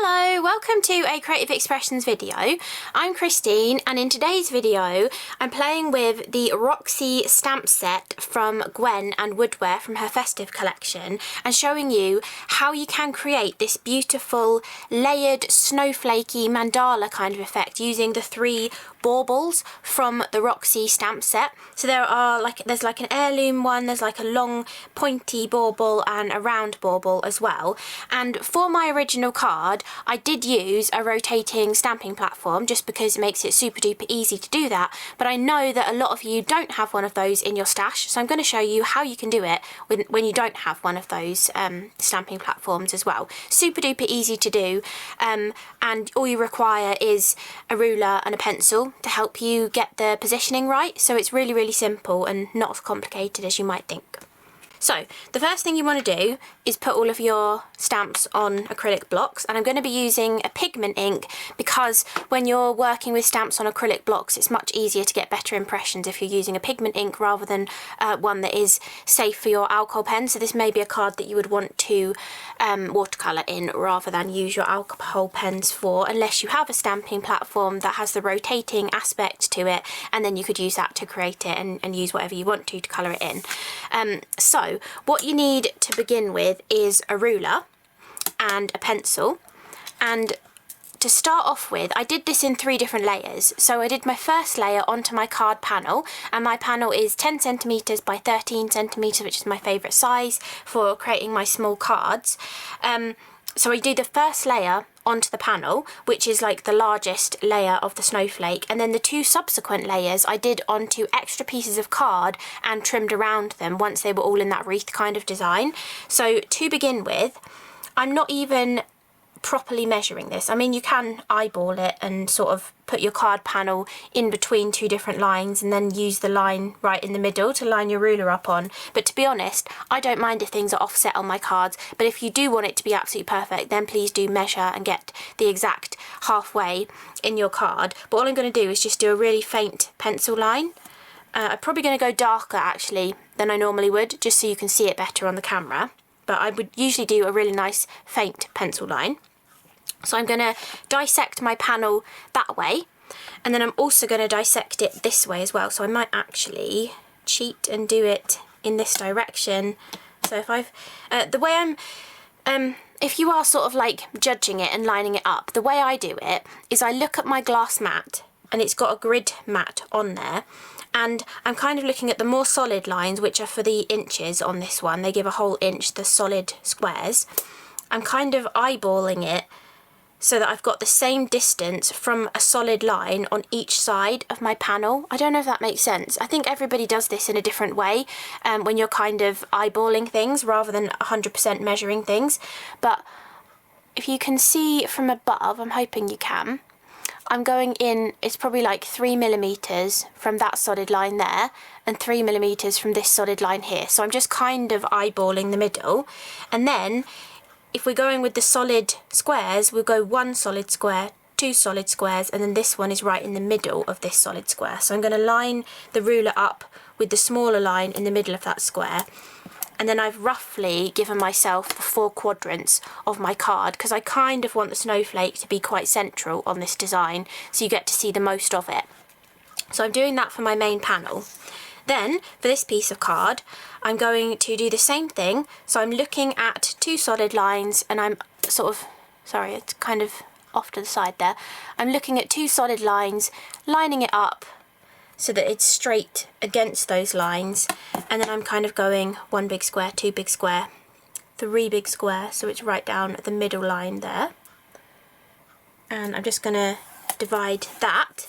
Hello, welcome to a Creative Expressions video. I'm Christine, and in today's video I'm playing with the Roxy stamp set from Gwen and Woodware from her festive collection and showing you how you can create this beautiful layered snowflakey mandala kind of effect using the 3 baubles from the Roxy stamp set. So there's like an heirloom one, there's like a long pointy bauble and a round bauble as well. And for my original card I did use a rotating stamping platform just because it makes it super duper easy to do that, but I know that a lot of you don't have one of those in your stash, so I'm going to show you how you can do it when you don't have one of those stamping platforms as well. Super duper easy to do, and all you require is a ruler and a pencil to help you get the positioning right, so it's really, really simple and not as complicated as you might think. So the first thing you want to do is put all of your stamps on acrylic blocks, and I'm going to be using a pigment ink because when you're working with stamps on acrylic blocks it's much easier to get better impressions if you're using a pigment ink rather than one that is safe for your alcohol pen. So this may be a card that you would want to watercolour in rather than use your alcohol pens for, unless you have a stamping platform that has the rotating aspect to it, and then you could use that to create it and use whatever you want to colour it in. So what you need to begin with is a ruler and a pencil, and to start off with I did this in 3 different layers. So I did my first layer onto my card panel, and my panel is 10 centimetres by 13 centimetres, which is my favourite size for creating my small cards. So I do the first layer onto the panel, which is like the largest layer of the snowflake, and then the 2 subsequent layers I did onto extra pieces of card and trimmed around them once they were all in that wreath kind of design. So to begin with, I'm not even properly measuring this. I mean, you can eyeball it and sort of put your card panel in between 2 different lines and then use the line right in the middle to line your ruler up on. But to be honest, I don't mind if things are offset on my cards, but if you do want it to be absolutely perfect, then please do measure and get the exact halfway in your card. But all I'm going to do is just do a really faint pencil line. I'm probably going to go darker actually than I normally would, just so you can see it better on the camera, but I would usually do a really nice faint pencil line. So I'm going to dissect my panel that way, and then I'm also going to dissect it this way as well. So I might actually cheat and do it in this direction. So if I've, the way if you are sort of like judging it and lining it up, the way I do it is I look at my glass mat, and it's got a grid mat on there, and I'm kind of looking at the more solid lines, which are for the inches on this one. They give a whole inch, the solid squares. I'm kind of eyeballing it so that I've got the same distance from a solid line on each side of my panel. I don't know if that makes sense. I think everybody does this in a different way when you're kind of eyeballing things rather than 100% measuring things. But if you can see from above, I'm hoping you can, I'm going in, it's probably like 3mm from that solid line there and 3mm from this solid line here. So I'm just kind of eyeballing the middle, and then if we're going with the solid squares, we'll go 1 solid square, 2 solid squares, and then this one is right in the middle of this solid square. So I'm going to line the ruler up with the smaller line in the middle of that square. And then I've roughly given myself the 4 quadrants of my card, because I kind of want the snowflake to be quite central on this design, so you get to see the most of it. So I'm doing that for my main panel. Then, for this piece of card, I'm going to do the same thing. So I'm looking at 2 solid lines, and I'm sort of, sorry, it's kind of off to the side there. I'm looking at 2 solid lines, lining it up so that it's straight against those lines, and then I'm kind of going 1 big square, 2 big square, 3 big square, so it's right down at the middle line there. And I'm just going to divide that.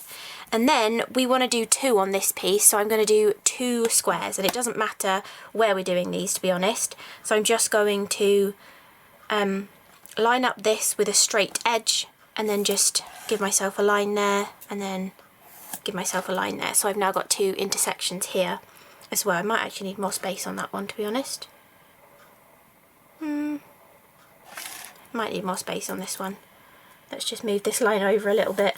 And then we want to do 2 on this piece, so I'm going to do 2 squares, and it doesn't matter where we're doing these, to be honest. So I'm just going to line up this with a straight edge, and then just give myself a line there, and then give myself a line there. So I've now got 2 intersections here as well. I might actually need more space on that one, to be honest. Might need more space on this one. Let's just move this line over a little bit.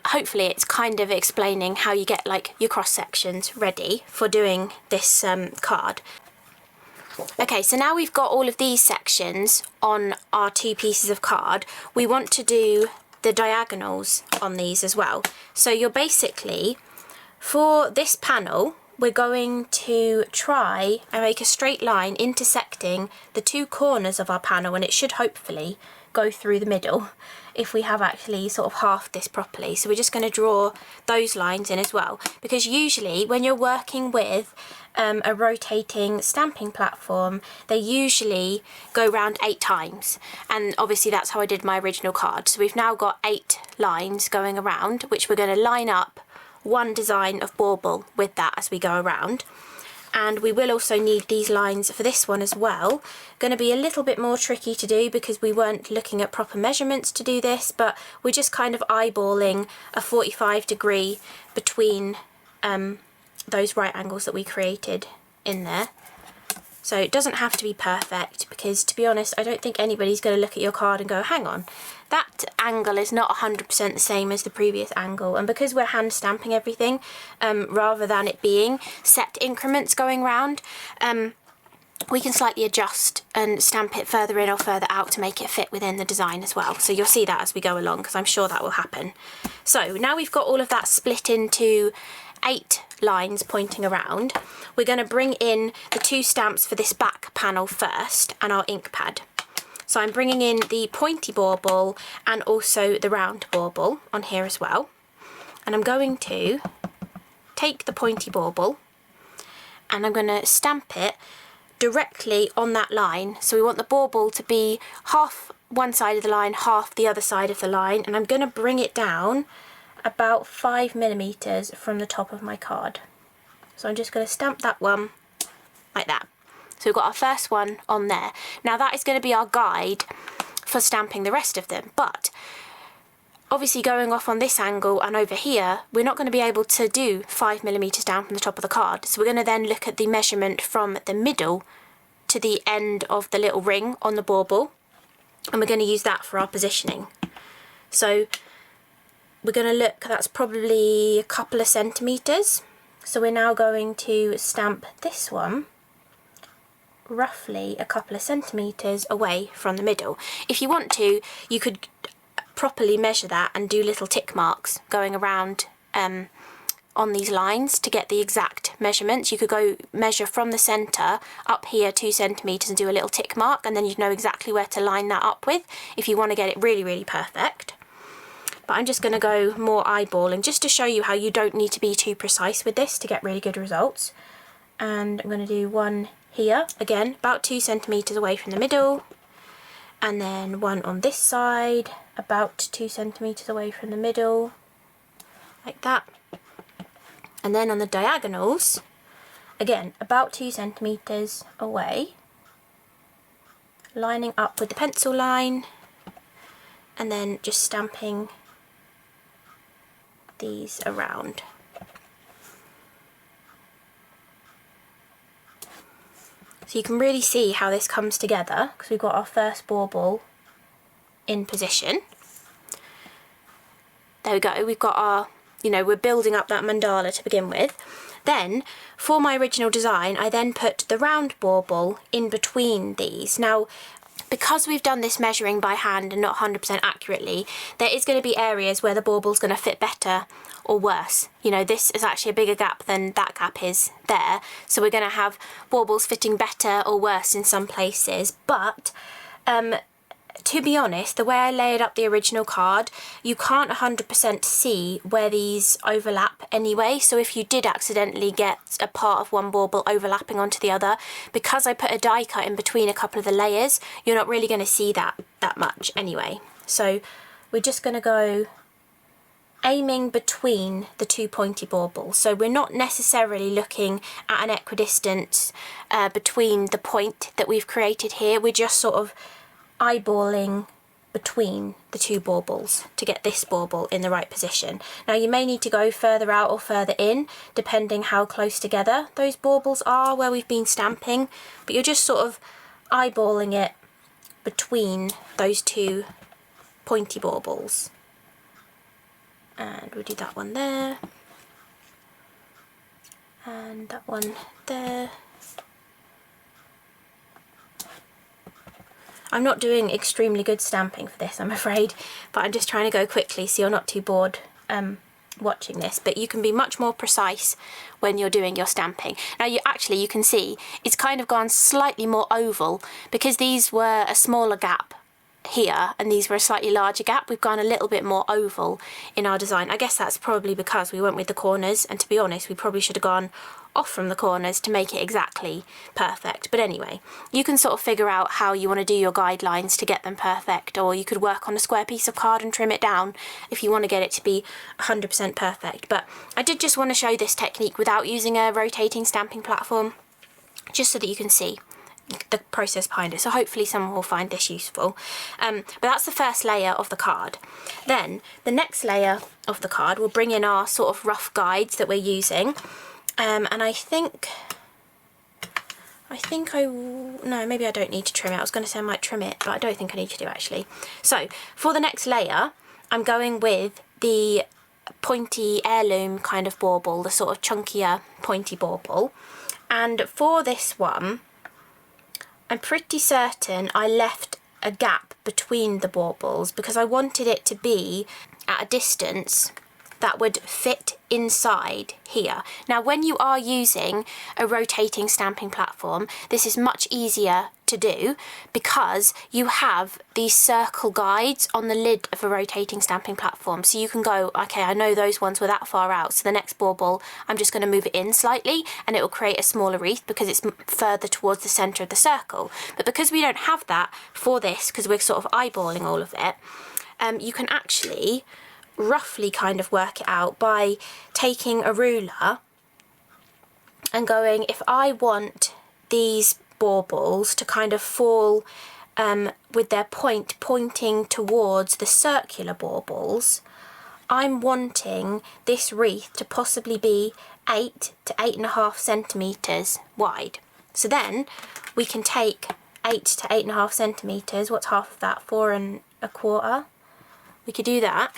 Hopefully it's kind of explaining how you get like your cross sections ready for doing this card. Okay, so now we've got all of these sections on our 2 pieces of card. We want to do the diagonals on these as well. So you're basically, for this panel, we're going to try and make a straight line intersecting the 2 corners of our panel, and it should hopefully go through the middle if we have actually sort of halved this properly. So we're just going to draw those lines in as well, because usually when you're working with a rotating stamping platform, they usually go round 8 times, and obviously that's how I did my original card. So we've now got 8 lines going around, which we're going to line up one design of bauble with that as we go around. And we will also need these lines for this one as well. Going to be a little bit more tricky to do because we weren't looking at proper measurements to do this, but we're just kind of eyeballing a 45° between those right angles that we created in there. So it doesn't have to be perfect, because to be honest, I don't think anybody's going to look at your card and go, hang on, that angle is not 100% the same as the previous angle. And because we're hand stamping everything, rather than it being set increments going round, we can slightly adjust and stamp it further in or further out to make it fit within the design as well. So you'll see that as we go along, because I'm sure that will happen. So now we've got all of that split into 8 lines pointing around. We're going to bring in the 2 stamps for this back panel first, and our ink pad. So I'm bringing in the pointy bauble and also the round bauble on here as well. And I'm going to take the pointy bauble and I'm going to stamp it directly on that line. So we want the bauble to be half one side of the line, half the other side of the line, and I'm going to bring it down about 5mm from the top of my card. So I'm just going to stamp that one like that. So we've got our first one on there. Now that is going to be our guide for stamping the rest of them, but obviously going off on this angle and over here, we're not going to be able to do 5mm down from the top of the card. So we're going to then look at the measurement from the middle to the end of the little ring on the bauble, and we're going to use that for our positioning. So we're going to look, that's probably a couple of centimetres. So we're now going to stamp this one roughly a couple of centimetres away from the middle. If you want to, you could properly measure that and do little tick marks going around on these lines to get the exact measurements. You could go measure from the centre up here 2 centimetres and do a little tick mark, and then you'd know exactly where to line that up with if you want to get it really, really perfect. But I'm just going to go more eyeballing just to show you how you don't need to be too precise with this to get really good results. And I'm going to do one here, again, about 2 centimetres away from the middle, and then one on this side, about 2 centimetres away from the middle, like that. And then on the diagonals, again, about 2 centimetres away, lining up with the pencil line, and then just stamping these around. So you can really see how this comes together, because we've got our first bauble in position. There we go, we've got our, we're building up that mandala to begin with. Then, for my original design, I then put the round bauble in between these. Now, because we've done this measuring by hand and not 100% accurately, there is going to be areas where the bauble's going to fit better or worse. This is actually a bigger gap than that gap is there, so we're going to have baubles fitting better or worse in some places. But to be honest, the way I layered up the original card, you can't 100% see where these overlap anyway. So if you did accidentally get a part of one bauble overlapping onto the other, because I put a die cut in between a couple of the layers, you're not really going to see that much anyway. So we're just going to go aiming between the 2 pointy baubles. So we're not necessarily looking at an equidistance between the point that we've created here. We're just sort of eyeballing between the 2 baubles to get this bauble in the right position. Now you may need to go further out or further in depending how close together those baubles are where we've been stamping, but you're just sort of eyeballing it between those 2 pointy baubles. And we'll do that one there, and that one there, I'm not doing extremely good stamping for this, I'm afraid, but I'm just trying to go quickly so you're not too bored watching this. But you can be much more precise when you're doing your stamping. Now you can see it's kind of gone slightly more oval because these were a smaller gap here and these were a slightly larger gap. We've gone a little bit more oval in our design. I guess that's probably because we went with the corners, and to be honest we probably should have gone off from the corners to make it exactly perfect. But anyway, you can sort of figure out how you want to do your guidelines to get them perfect, or you could work on a square piece of card and trim it down if you want to get it to be 100% perfect. But I did just want to show this technique without using a rotating stamping platform, just so that you can see the process behind it. So hopefully someone will find this useful. But that's the first layer of the card. Then the next layer of the card will bring in our sort of rough guides that we're using. And I think no, maybe I don't need to trim it. I was going to say I might trim it, but I don't think I need to do actually. So for the next layer, I'm going with the pointy heirloom kind of bauble, the sort of chunkier pointy bauble. And for this one, I'm pretty certain I left a gap between the baubles because I wanted it to be at a distance that would fit inside here. Now when you are using a rotating stamping platform, this is much easier to do because you have these circle guides on the lid of a rotating stamping platform. So you can go, okay, I know those ones were that far out, so the next bauble I'm just going to move it in slightly and it will create a smaller wreath because it's further towards the centre of the circle. But because we don't have that for this, because we're sort of eyeballing all of it, you can actually roughly kind of work it out by taking a ruler and going, if I want these baubles to kind of fall with their pointing towards the circular baubles, I'm wanting this wreath to possibly be 8 to 8.5 centimetres wide. So then we can take 8 to 8.5 centimetres, what's half of that, 4 1/4? We could do that.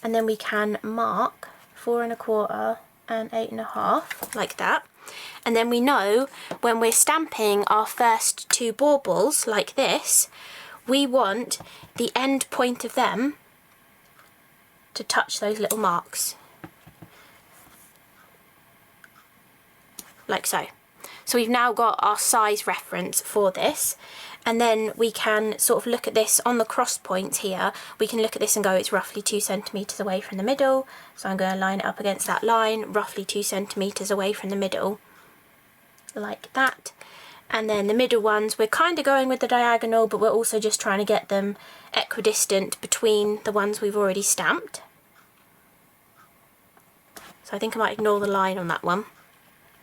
And then we can mark 4 1/4 and 8.5 like that. And then we know when we're stamping our first 2 baubles like this, we want the end point of them to touch those little marks. Like so. So we've now got our size reference for this. And then we can sort of look at this on the cross points here. We can look at this and go, it's roughly 2 centimetres away from the middle. So I'm going to line it up against that line, roughly 2 centimetres away from the middle, like that. And then the middle ones, we're kind of going with the diagonal, but we're also just trying to get them equidistant between the ones we've already stamped. So I think I might ignore the line on that one,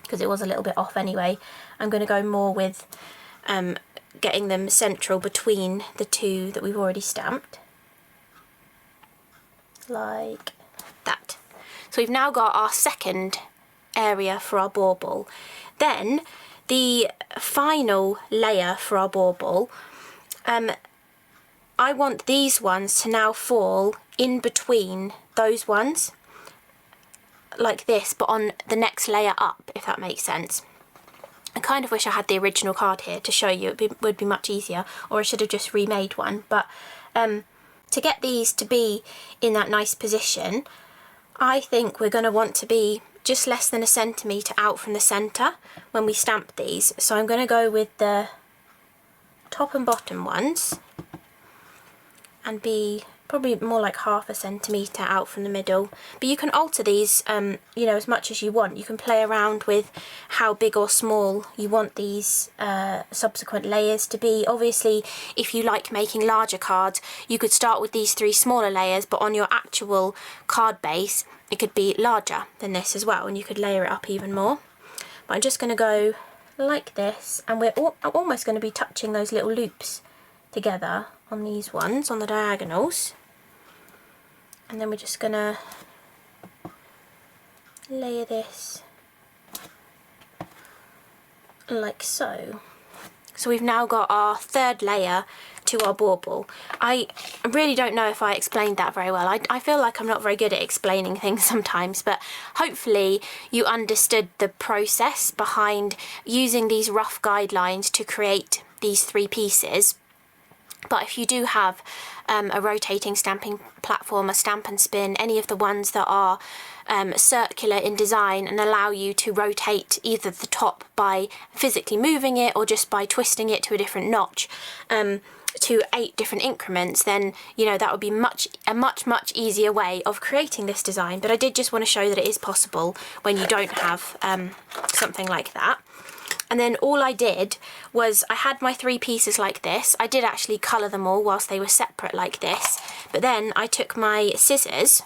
because it was a little bit off anyway. I'm going to go more with getting them central between the 2 that we've already stamped, like that. So we've now got our second area for our bauble. Then the final layer for our bauble, I want these ones to now fall in between those ones, like this, but on the next layer up, if that makes sense. I kind of wish I had the original card here to show you. It would be much easier, or I should have just remade one. But to get these to be in that nice position, I think we're going to want to be just less than 1 centimetre out from the centre when we stamp these. So I'm going to go with the top and bottom ones and be probably more like 1/2 centimetre out from the middle. But you can alter these, you know, as much as you want. You can play around with how big or small you want these subsequent layers to be. Obviously, if you like making larger cards, you could start with these 3 smaller layers, but on your actual card base, it could be larger than this as well, and you could layer it up even more. But I'm just going to go like this, and we're almost going to be touching those little loops together on these ones, on the diagonals. And then we're just going to layer this like so. So we've now got our third layer to our bauble. I really don't know if I explained that very well. I feel like I'm not very good at explaining things sometimes, but hopefully you understood the process behind using these rough guidelines to create these 3 pieces. But if you do have a rotating stamping platform, a stamp and spin, any of the ones that are circular in design and allow you to rotate either the top by physically moving it or just by twisting it to a different notch, to 8 different increments, then you know that would be a much easier way of creating this design. But I did just want to show that it is possible when you don't have something like that. And then all I did was I had my 3 pieces like this. I did actually colour them all whilst they were separate like this, but then I took my scissors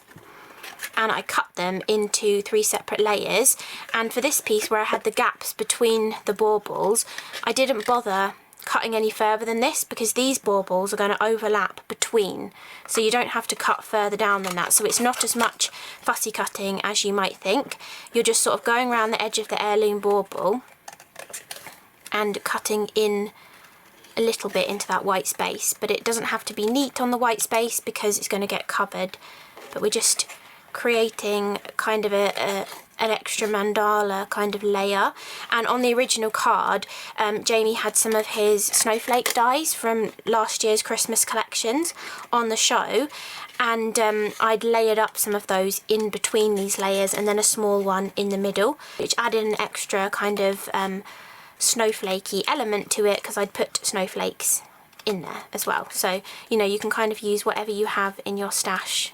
and I cut them into 3 separate layers. And for this piece where I had the gaps between the baubles, I didn't bother cutting any further than this because these baubles are going to overlap between, so you don't have to cut further down than that. So it's not as much fussy cutting as you might think. You're just sort of going around the edge of the heirloom bauble and cutting in a little bit into that white space, but it doesn't have to be neat on the white space because it's going to get covered. But we're just creating kind of an extra mandala kind of layer. And on the original card, Jamie had some of his Snowflake dies from last year's Christmas collections on the show, and I'd layered up some of those in between these layers and then a small one in the middle, which added an extra kind of snowflakey element to it because I'd put snowflakes in there as well. So you know, you can kind of use whatever you have in your stash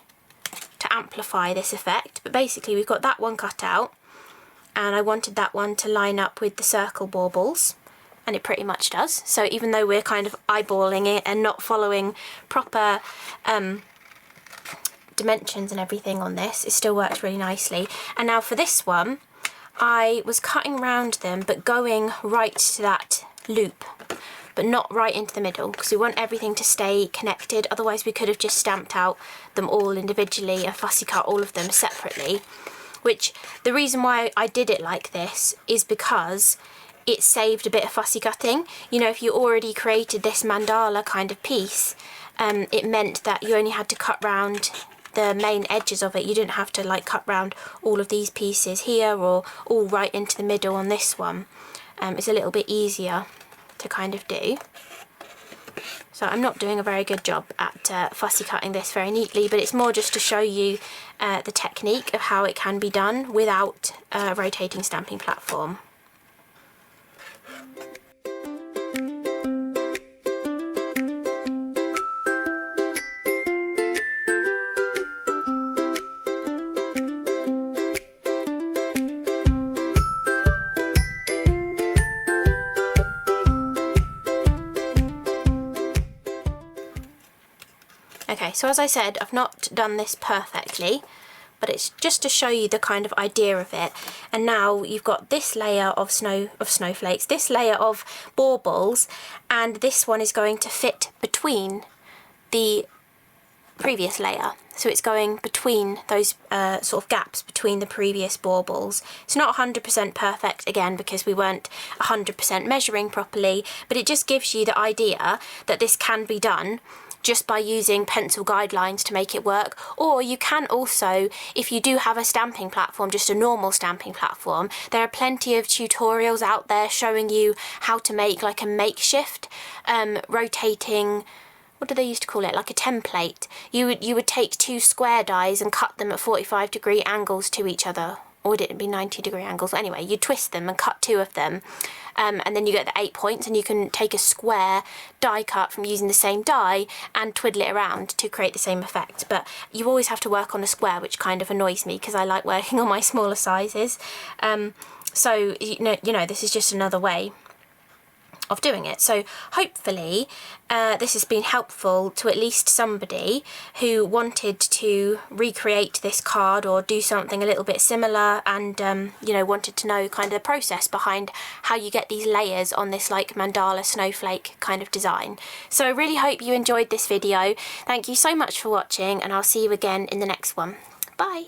to amplify this effect. But basically we've got that one cut out, and I wanted that one to line up with the circle baubles, and it pretty much does. So even though we're kind of eyeballing it and not following proper dimensions and everything on this, it still works really nicely. And now for this one, I was cutting around them but going right to that loop, but not right into the middle, because we want everything to stay connected. Otherwise we could have just stamped out them all individually and fussy cut all of them separately, which the reason why I did it like this is because it saved a bit of fussy cutting. You know, if you already created this mandala kind of piece, it meant that you only had to cut round the main edges of it. You didn't have to like cut round all of these pieces here or all right into the middle on this one. It's a little bit easier to kind of do. So I'm not doing a very good job at fussy cutting this very neatly, but it's more just to show you the technique of how it can be done without a rotating stamping platform. Okay, so as I said, I've not done this perfectly, but it's just to show you the kind of idea of it. And now you've got this layer of snowflakes, this layer of baubles, and this one is going to fit between the previous layer. So it's going between those sort of gaps between the previous baubles. It's not 100% perfect, again, because we weren't 100% measuring properly, but it just gives you the idea that this can be done just by using pencil guidelines to make it work. Or you can also, if you do have a stamping platform, just a normal stamping platform, there are plenty of tutorials out there showing you how to make like a makeshift rotating, what do they used to call it, like a template. You would take 2 square dies and cut them at 45-degree angles to each other, or would it be 90-degree angles? Anyway, you twist them and cut 2 of them, and then you get the 8 points, and you can take a square die cut from using the same die and twiddle it around to create the same effect. But you always have to work on a square, which kind of annoys me because I like working on my smaller sizes. So you know, this is just another way of doing it. So hopefully this has been helpful to at least somebody who wanted to recreate this card or do something a little bit similar, and you know, wanted to know kind of the process behind how you get these layers on this like mandala snowflake kind of design. So I really hope you enjoyed this video. Thank you so much for watching, and I'll see you again in the next one. Bye.